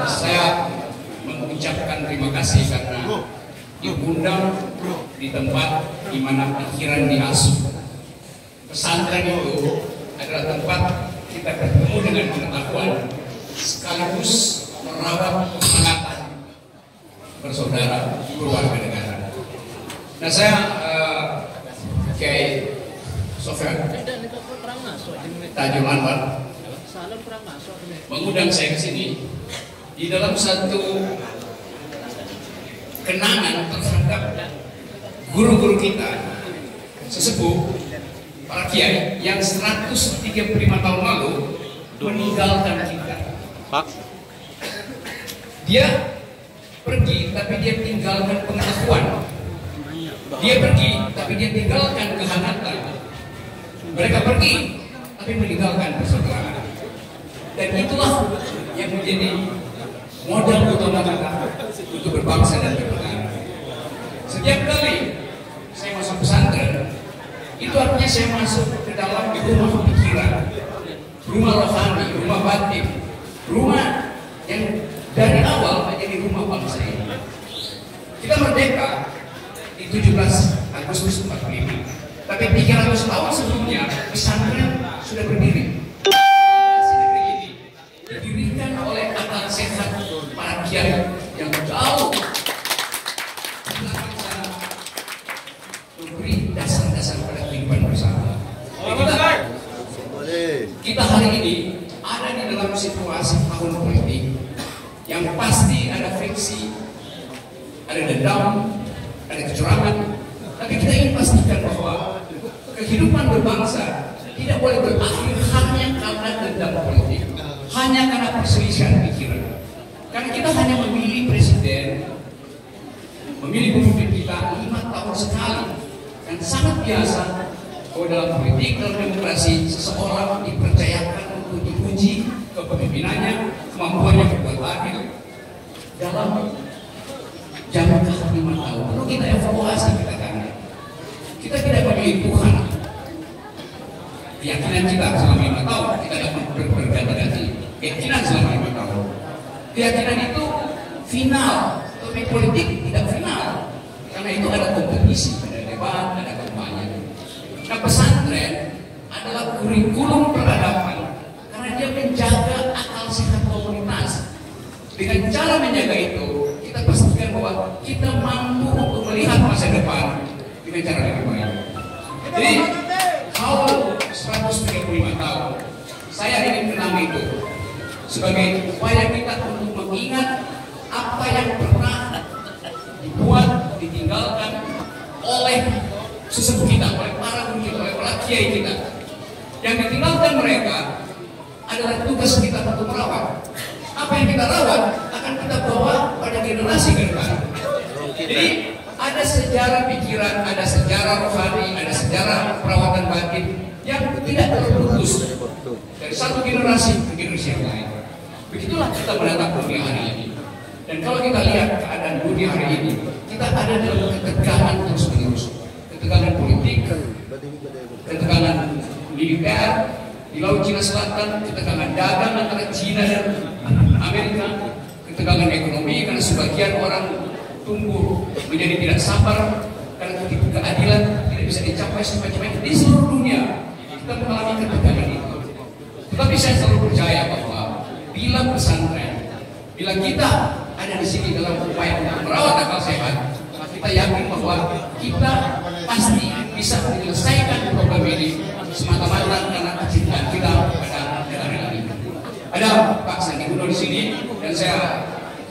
Saya mengucapkan terima kasih karena diundang di tempat di mana pikiran diasuh. Pesantren itu adalah tempat kita bertemu dengan pengetahuan sekaligus merawat kehangatan bersaudara keluarga negara. Nah, saya Kiai Sofyan Tajul Anwar mengundang saya ke sini di dalam satu kenangan terhadap guru-guru kita sesepuh para kiai yang 135 tahun lalu meninggalkan kita. Pak, dia pergi tapi dia tinggalkan pengetahuan. Dia pergi tapi dia tinggalkan kehangatan. Mereka pergi tapi meninggalkan persaudaraan. Dan itulah yang menjadi modal utama kita untuk berbangsa dan bernegara. Setiap kali saya masuk pesantren, itu artinya saya masuk ke dalam rumah pikiran, rumah rohani, rumah batin, rumah yang dari awal menjadi rumah bangsa ini. Kita merdeka di 17 Agustus 45, tapi 300 tahun sebelumnya pesantren sudah berdiri. Didirikan oleh akal sehat para kiai yang jauh memberi dasar-dasar pada kehidupan bersama. Kita hari ini ada di dalam situasi tahun politik yang pasti ada friksi, ada dendam, ada kecurangan. Tapi kita ingin pastikan bahwa kehidupan berbangsa tidak boleh berakhir hanya karena dendam politik, hanya karena perselisihan pikiran. Karena kita hanya memilih presiden, memilih pemimpin kita 5 tahun sekali. Dan sangat biasa kalau dalam politik, dalam demokrasi, seseorang dipercayakan untuk diuji kepemimpinannya, kemampuannya berbuat adil dalam jangka 5 tahun. Lalu kita evaluasi, kita tanya. Kita tidak memilih Tuhan. Keyakinan kita selama 5 tahun kita dapat berganti-ganti. Keyakinan selama 5 tahun. Keyakinan itu final, tapi politik tidak final. Karena itu ada kompetisi, ada debat, ada kampanye. Nah, pesantren adalah kurikulum peradaban karena dia menjaga akal sehat komunitas. Dengan cara menjaga itu, kita pastikan bahwa kita mampu untuk melihat masa depan dengan cara lebih baik. Jadi, haul 135 tahun, saya ingin kenang itu sebagai upaya kita untuk mengingat apa yang pernah dibuat, ditinggalkan oleh sesepuh kita, oleh para guru kita, oleh para kiai kita. Yang ditinggalkan mereka adalah tugas kita untuk merawat. Apa yang kita rawat akan kita bawa pada generasi ke depan. Jadi ada sejarah pikiran, ada sejarah rohani, ada sejarah perawatan batin yang tidak terputus dari satu generasi ke generasi yang lain. Begitulah kita menatap dunia hari ini. Dan kalau kita lihat keadaan dunia hari ini, kita ada dalam ketegangan terus-menerus. Ketegangan politik, ketegangan militer di Laut Cina Selatan, ketegangan dagang antara Cina dan Amerika, ketegangan ekonomi karena sebagian orang tumbuh menjadi tidak sabar karena keadilan tidak bisa dicapai semacam-macam di seluruh dunia. Kita mengalami ketegangan itu. Tetapi saya selalu percaya bahwa bila pesantren, bila kita ada di sini dalam upaya untuk merawat akal sehat, kita yakin bahwa kita pasti bisa menyelesaikan problem ini semata-mata karena kecintaan kita pada negara ini. Ada Pak Sandi Uno di sini dan saya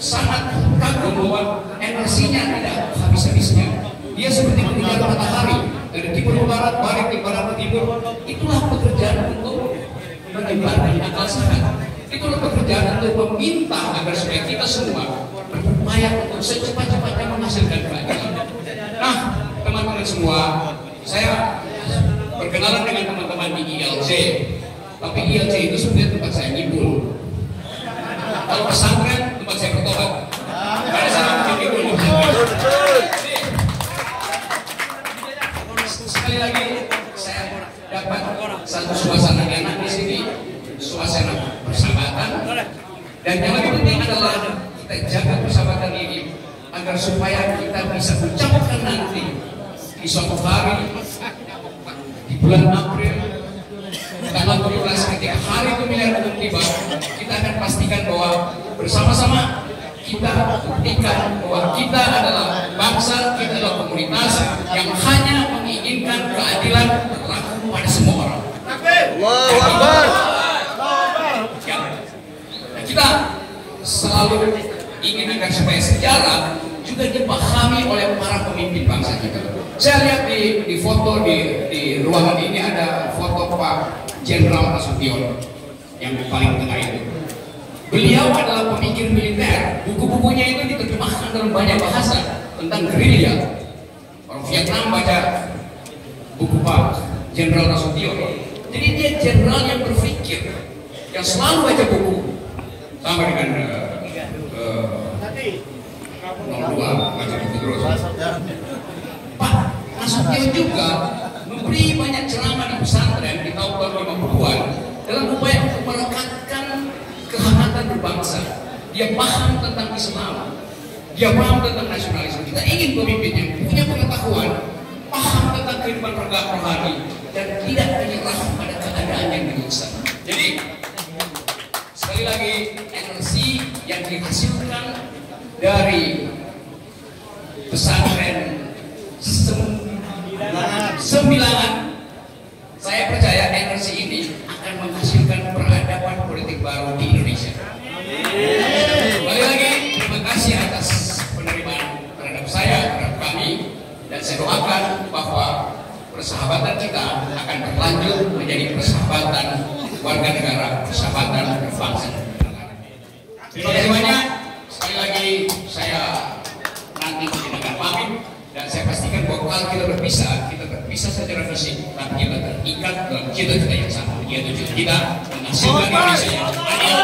sangat kagum bahwa energinya tidak habis-habisnya. Dia seperti meninggal matahari dari timur ke barat, balik ke barat ke timur. Itulah pekerjaan untuk menyebarkan akal sehat. Itulah pekerjaan untuk meminta agar supaya kita semua berupaya untuk secepat-cepatnya menghasilkan keadilan. Nah, teman-teman semua, saya berkenalan dengan teman-teman di ILC. Tapi ILC itu sebenarnya tempat saya ngibul. Kalau pesantren tempat saya bertobat. Karena saya mungkin ngibul. Sekali lagi saya dapat satu suasana enak di sini, suasana persahabatan, Dan yang lebih penting adalah kita jaga persahabatan ini agar supaya kita bisa ucapkan nanti di suatu hari di bulan April tanggal 17 ketika hari pemilihan umum tiba, kita akan pastikan bahwa bersama-sama kita buktikan bahwa kita adalah bangsa, kita adalah komunitas yang hanya menginginkan keadilan berlaku pada semua orang. Allahu Akbar. Kita selalu ingin agar supaya sejarah juga dipahami oleh para pemimpin bangsa kita. Saya lihat di foto di ruangan ini ada foto Pak Jenderal Nasution yang paling tengah itu. Beliau adalah pemikir militer. Buku-bukunya itu diterjemahkan dalam banyak bahasa tentang gerilya. Orang Vietnam baca buku Pak Jenderal Nasution. Jadi dia jenderal yang berpikir, yang selalu baca buku. Sama dengan 02 baca buku terus. Pak Nasution juga memberi banyak ceramah di pesantren di tahun 50-an dalam upaya untuk merekatkan kehangatan berbangsa. Dia paham tentang Islam, dia paham tentang nasionalisme. Kita ingin pemimpin yang punya pengetahuan, paham tentang kehidupan rohani, dan tidak menyerah pada keadaan yang menyiksa. Jadi sekali lagi, energi yang dihasilkan dari pesantren sembilanan, saya percaya energi ini akan menghasilkan peradaban politik baru di Indonesia. Kembali lagi, terima kasih atas penerimaan terhadap saya, terhadap kami, dan saya doakan bahwa persahabatan kita akan berlanjut menjadi persahabatan warga negara, persahabatan berbangsa. Terima kasih banyak. Sekali lagi saya nanti akan pamit, dan saya pastikan bahwa kalau kita berpisah secara fisik, tapi kita terikat dalam cita-cita yang sama, yaitu cita-cita menghasilkan Indonesia yang adil,